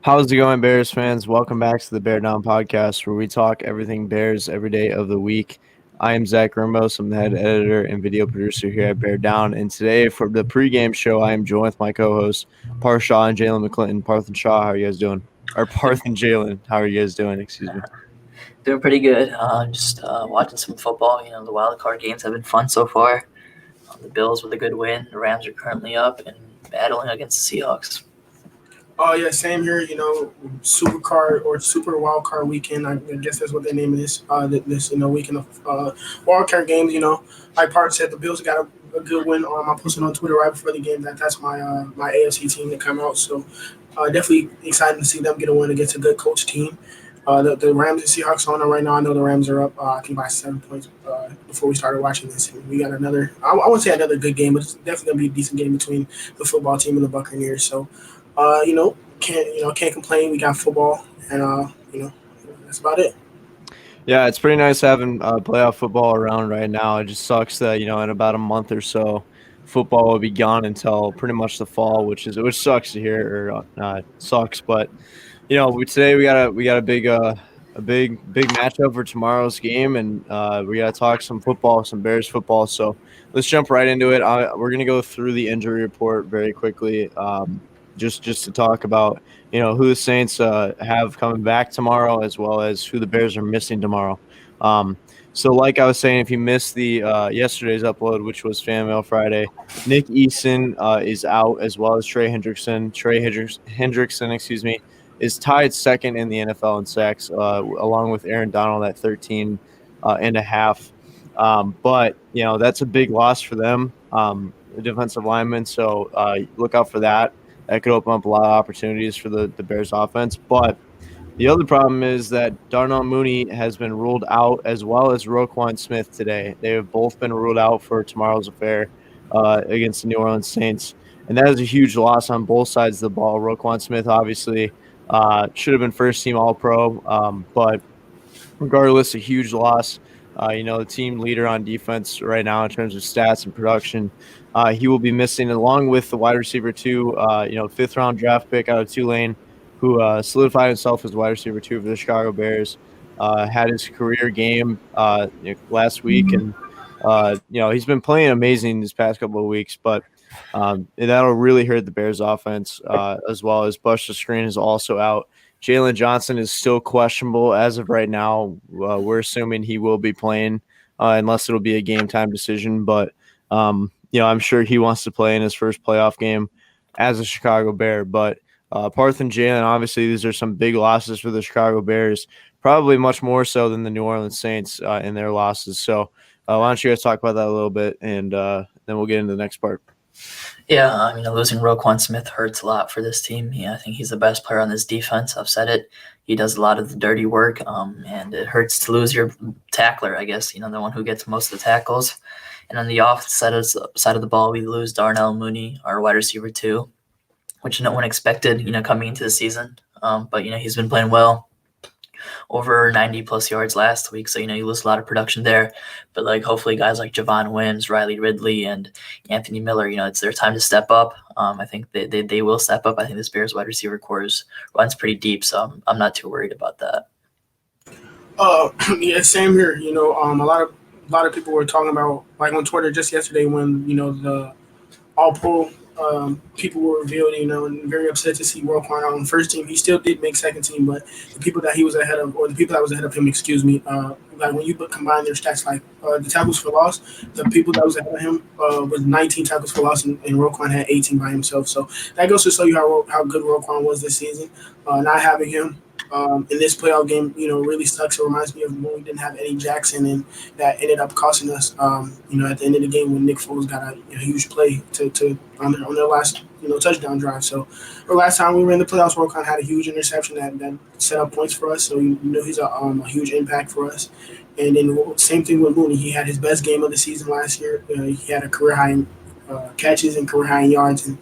How's it going, Bears fans? Welcome back to the Bear Down Podcast, where we talk everything Bears every day of the week. I am Zach Rimbos. I'm the head editor and video producer here at Bear Down. And today, for the pregame show, I am joined with my co-hosts, Parth Shaw and Jaylen McClinton. Parth and Shaw, how are you guys doing? Or Parth and Jaylen, how are you guys doing? Excuse me. Doing pretty good. Just watching some football. The Wildcard games have been fun so far. The Bills with a good win. The Rams are currently up and battling against the Seahawks. Oh yeah, same here. Super card or super wild card weekend. I guess that's what they name this. This weekend of wild card games. Like Parth said, the Bills got a good win. I posted on Twitter right before the game that's my my AFC team that come out. So definitely excited to see them get a win against a good coach team. The Rams and Seahawks on right now. I know the Rams are up, I think, by 7 points before we started watching this. And we got another, I wouldn't say another good game, but it's definitely going to be a decent game between the football team and the Buccaneers. So, can't complain. We got football, and, that's about it. Yeah, it's pretty nice having playoff football around right now. It just sucks that, in about a month or so, football will be gone until pretty much the fall, which sucks to hear, or not sucks, but today we got a big matchup for tomorrow's game, and we got to talk some football, some Bears football. So let's jump right into it. We're gonna go through the injury report very quickly, just to talk about who the Saints have coming back tomorrow, as well as who the Bears are missing tomorrow. So like I was saying, if you missed the yesterday's upload, which was Fan Mail Friday, Nick Eason is out, as well as Trey Hendrickson, excuse me, is tied second in the NFL in sacks, along with Aaron Donald at 13 and a half. But, that's a big loss for them, the defensive lineman. So look out for that. That could open up a lot of opportunities for the Bears offense. But the other problem is that Darnell Mooney has been ruled out, as well as Roquan Smith today. They have both been ruled out for tomorrow's affair against the New Orleans Saints. And that is a huge loss on both sides of the ball. Roquan Smith, obviously, should have been first-team All-Pro, but regardless, a huge loss. The team leader on defense right now in terms of stats and production. He will be missing, along with the wide receiver 2, fifth-round draft pick out of Tulane, who solidified himself as wide receiver 2 for the Chicago Bears. Had his career game last week, and he's been playing amazing these past couple of weeks, but that'll really hurt the Bears offense, as well as Buster Screen is also out. Jaylen Johnson is still questionable as of right now. We're assuming he will be playing unless it'll be a game time decision. But, I'm sure he wants to play in his first playoff game as a Chicago Bear. But Parth and Jaylen, obviously, these are some big losses for the Chicago Bears, probably much more so than the New Orleans Saints in their losses. So why don't you guys talk about that a little bit, and then we'll get into the next part. Yeah, losing Roquan Smith hurts a lot for this team. I think he's the best player on this defense. I've said it. He does a lot of the dirty work, and it hurts to lose your tackler, I guess, the one who gets most of the tackles. And on the offensive side of the ball, we lose Darnell Mooney, our wide receiver 2, which no one expected, coming into the season. But, he's been playing well. Over 90-plus yards last week, so, you lose a lot of production there. But, hopefully guys like Javon Wims, Ridley, and Anthony Miller, it's their time to step up. I think they will step up. I think this Bears wide receiver core runs pretty deep, so I'm not too worried about that. Yeah, same here. A lot of people were talking about, like, on Twitter just yesterday when, the All-Pro people were revealed, and very upset to see Roquan on first team. He still did make second team, but the people that he was ahead of, or the people that was ahead of him, like when you combine their stats, like the tackles for loss, the people that was ahead of him was 19 tackles for loss, and Roquan had 18 by himself. So that goes to show you how good Roquan was this season. Not having him in this playoff game, really sucks. It reminds me of when we didn't have Eddie Jackson, and that ended up costing us, at the end of the game when Nick Foles got a huge play on their last, touchdown drive. So the last time we were in the playoffs, Roquan had a huge interception that set up points for us. So, he's a huge impact for us. And then same thing with Mooney. He had his best game of the season last year. He had a career high in catches and career high in yards, and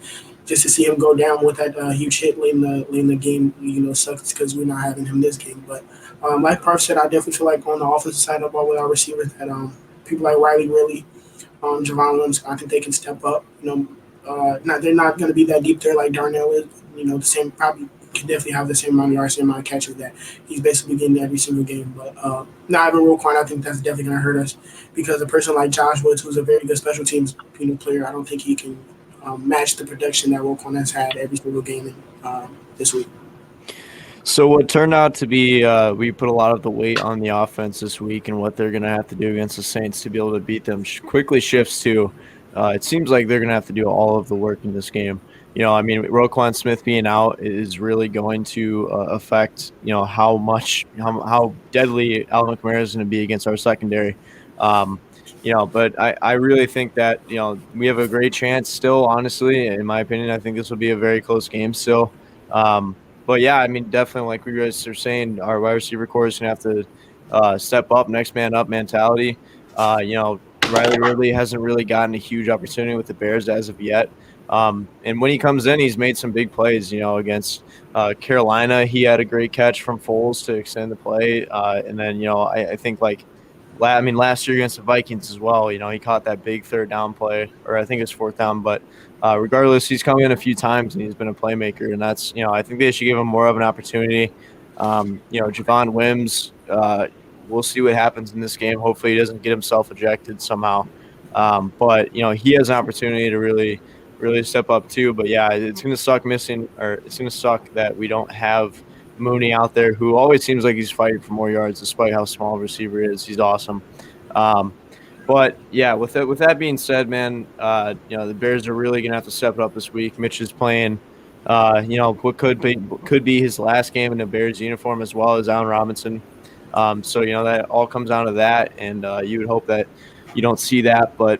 just to see him go down with that huge hit late in the game, sucks because we're not having him this game. But like Parth said, I definitely feel like on the offensive side of the ball with our receivers that people like Ridley, Javon Wims, I think they can step up. They're not going to be that deep there like Darnell is. The same, probably can definitely have the same amount of yards, same amount of catches that he's basically getting every single game. But not having Roquan, I think that's definitely going to hurt us because a person like Josh Woods, who's a very good special teams player, I don't think he can match the production that Roquan has had every single game this week. So what turned out to be we put a lot of the weight on the offense this week and what they're going to have to do against the Saints to be able to beat them quickly shifts to it seems like they're going to have to do all of the work in this game. I mean, Roquan Smith being out is really going to affect, how deadly Alvin Kamara is going to be against our secondary. But I really think that, we have a great chance still, honestly, in my opinion. I think this will be a very close game still. But yeah, I mean, definitely, like we guys are saying, our wide receiver core is going to have to step up, next man up mentality. Ridley hasn't really gotten a huge opportunity with the Bears as of yet. And when he comes in, he's made some big plays, against Carolina. He had a great catch from Foles to extend the play. And then, I think last year against the Vikings as well, he caught that big third down play, or I think it's fourth down. But regardless, he's come in a few times and he's been a playmaker. And that's, I think they should give him more of an opportunity. Javon Wims, we'll see what happens in this game. Hopefully he doesn't get himself ejected somehow. But he has an opportunity to really step up too. But yeah, it's going to suck it's going to suck that we don't have Mooney out there, who always seems like he's fighting for more yards despite how small a receiver is. He's awesome. But yeah, with that being said, man, the Bears are really going to have to step it up this week. Mitch is playing, what could be his last game in the Bears uniform, as well as Allen Robinson. So, that all comes down to that, and you would hope that you don't see that. But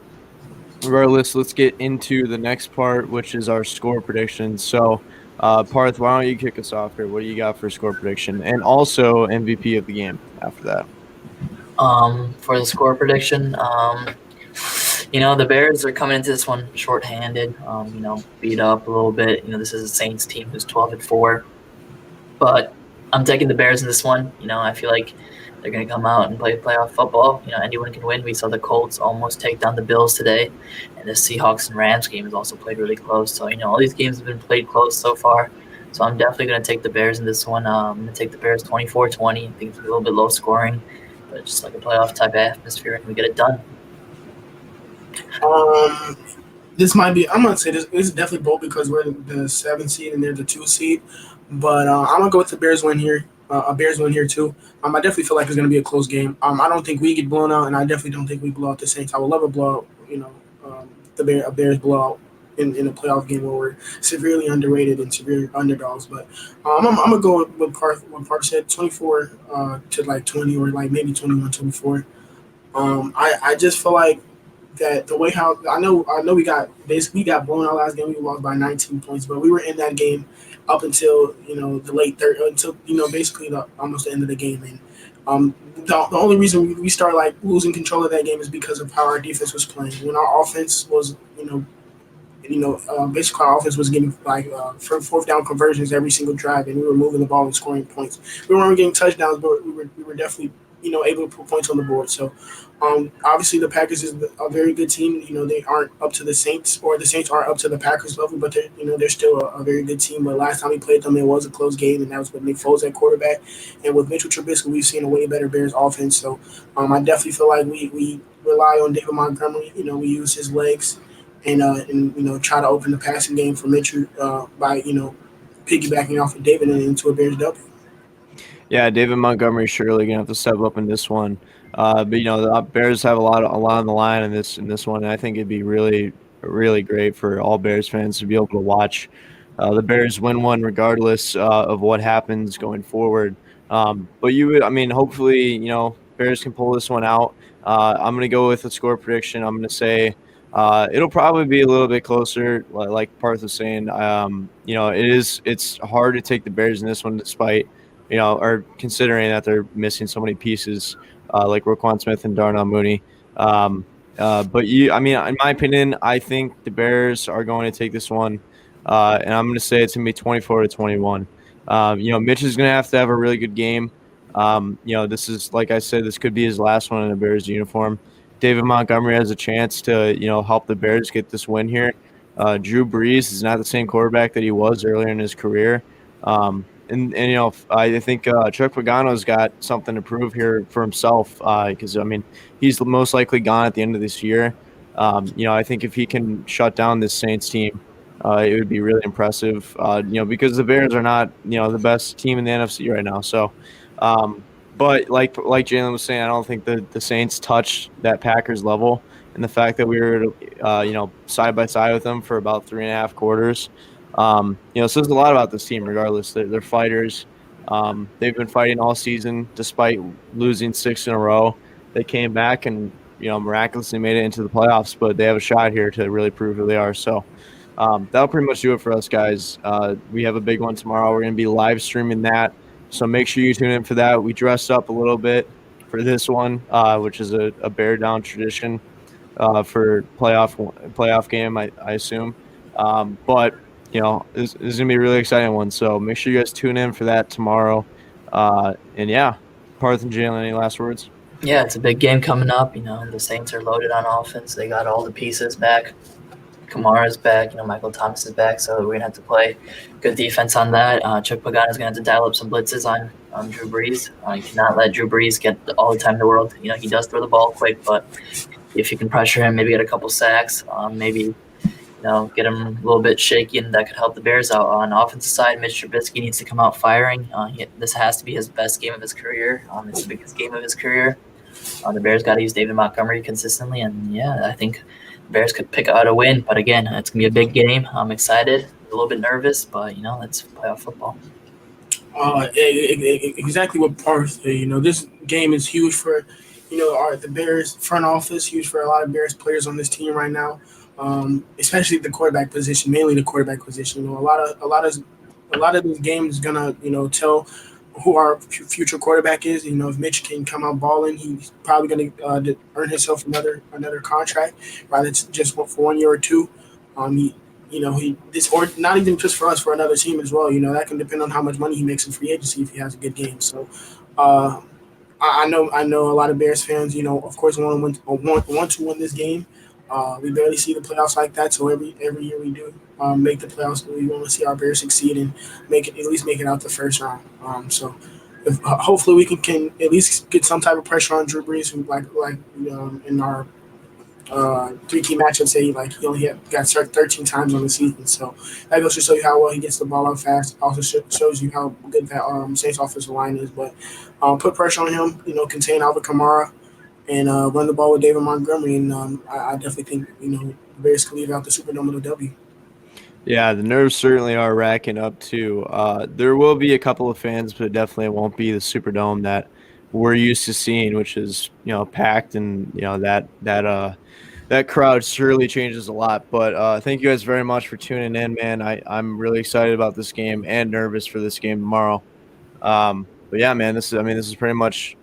regardless, let's get into the next part, which is our score predictions. So, Parth, why don't you kick us off here? What do you got for score prediction? And also MVP of the game after that. For the score prediction, the Bears are coming into this one shorthanded, beat up a little bit. This is a Saints team who's 12-4. But I'm taking the Bears in this one. I feel like they're going to come out and play playoff football. Anyone can win. We saw the Colts almost take down the Bills today. And the Seahawks and Rams game has also played really close. So, all these games have been played close so far. So I'm definitely going to take the Bears in this one. I'm going to take the Bears 24-20. I think it's a little bit low scoring, but just like a playoff type atmosphere, and we get it done. This might be, I'm going to say this is definitely both because we're the 7th seed and they're the 2 seed. But I'm going to go with the Bears win here. A Bears win here too. I definitely feel like it's going to be a close game. I don't think we get blown out, and I definitely don't think we blow out the Saints. I would love a blowout, a Bears blowout in a playoff game where we're severely underrated and severe underdogs. But I'm going to go with Parth said, 24 to like 20 or like maybe 21-24. I just feel like that the way how I know we got blown out last game. We lost by 19 points, but we were in that game up until the late third, until basically almost the end of the game. And the only reason we started like losing control of that game is because of how our defense was playing. When our offense was basically our offense was getting like fourth down conversions every single drive, and we were moving the ball and scoring points. We weren't getting touchdowns, but we were definitely able to put points on the board. So obviously the Packers is a very good team. They aren't up to the Saints, or the Saints aren't up to the Packers level, but they're still a very good team. But last time we played them, it was a close game, and that was with Nick Foles at quarterback. And with Mitchell Trubisky, we've seen a way better Bears offense. So I definitely feel like we rely on David Montgomery. We use his legs and try to open the passing game for Mitchell by piggybacking off of David and into a Bears W. Yeah, David Montgomery surely gonna have to step up in this one. But the Bears have a lot on the line in this one, and I think it'd be really, really great for all Bears fans to be able to watch the Bears win one, regardless of what happens going forward. But hopefully, Bears can pull this one out. I'm gonna go with a score prediction. I'm gonna say it'll probably be a little bit closer, like Parth was saying. It's hard to take the Bears in this one, despite or considering that they're missing so many pieces, like Roquan Smith and Darnell Mooney. But in my opinion, I think the Bears are going to take this one, and I'm going to say it's going to be 24-21. Mitch is going to have a really good game. This is, like I said, this could be his last one in a Bears uniform. David Montgomery has a chance to, help the Bears get this win here. Drew Brees is not the same quarterback that he was earlier in his career. And I think Chuck Pagano's got something to prove here for himself because, I mean, he's most likely gone at the end of this year. I think if he can shut down this Saints team, it would be really impressive, because the Bears are not, the best team in the NFC right now. So, but like Jaylen was saying, I don't think the Saints touched that Packers level. And the fact that we were, side by side with them for about 3.5 quarters, says a lot about this team. Regardless, they're fighters. They've been fighting all season despite losing 6 in a row. They came back and miraculously made it into the playoffs, but they have a shot here to really prove who they are. So that'll pretty much do it for us, guys. We have a big one tomorrow. We're going to be live streaming that, so make sure you tune in for that. We dressed up a little bit for this one, which is a bear down tradition for playoff game, I assume. But this is gonna be a really exciting one. So make sure you guys tune in for that tomorrow. And yeah, Parth and Jaylen, any last words? Yeah, it's a big game coming up. The Saints are loaded on offense. They got all the pieces back. Kamara's back. Michael Thomas is back. So we're gonna have to play good defense on that. Chuck Pagano's gonna have to dial up some blitzes on Drew Brees. You cannot let Drew Brees get all the time in the world. He does throw the ball quick, but if you can pressure him, maybe get a couple sacks, maybe get him a little bit shaky, and that could help the Bears out. On the offensive side, Mitch Trubisky needs to come out firing. This has to be his best game of his career. It's the biggest game of his career. The Bears got to use David Montgomery consistently, and I think the Bears could pick out a win. But again, it's going to be a big game. I'm excited, a little bit nervous, but it's playoff football. Exactly what Parth said. This game is huge for the Bears front office, huge for a lot of Bears players on this team right now, especially the quarterback position, mainly the quarterback position. A lot of this game is gonna tell who our future quarterback is. If Mitch can come out balling, he's probably gonna earn himself another contract, rather just for 1 year or two. Or not even just for us, for another team as well. That can depend on how much money he makes in free agency if he has a good game. So. I know a lot of Bears fans, of course, want to win this game. We barely see the playoffs like that, so every year we do make the playoffs. We want to see our Bears succeed and at least make it out the first round. Hopefully we can at least get some type of pressure on Drew Brees, in our 3 key matchups. Say he only got struck 13 times on the season, so that goes to show you how well he gets the ball out fast. Also shows you how good that Saints offensive line is. But put pressure on him, contain Alvin Kamara, and run the ball with David Montgomery. And I definitely think the Bears can leave out the Superdome with a W. Yeah, the nerves certainly are racking up too. There will be a couple of fans, but definitely it won't be the Superdome that we're used to seeing, which is packed, and that crowd surely changes a lot. But thank you guys very much for tuning in, man. I'm really excited about this game and nervous for this game tomorrow. But yeah, man, this is pretty much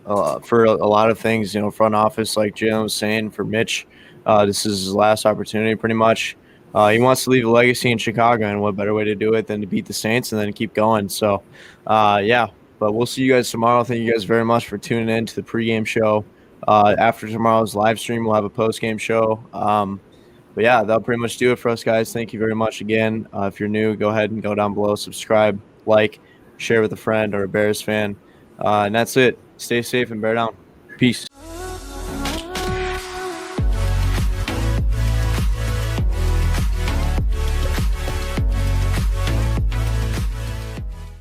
for a lot of things, front office, like Jaylen was saying, for Mitch, this is his last opportunity pretty much. He wants to leave a legacy in Chicago, and what better way to do it than to beat the Saints and then keep going. So, yeah, but we'll see you guys tomorrow. Thank you guys very much for tuning in to the pregame show. After tomorrow's live stream, we'll have a postgame show. But yeah, that'll pretty much do it for us, guys. Thank you very much again. If you're new, go ahead and go down below, subscribe, like, share with a friend or a Bears fan. And that's it. Stay safe and bear down. Peace.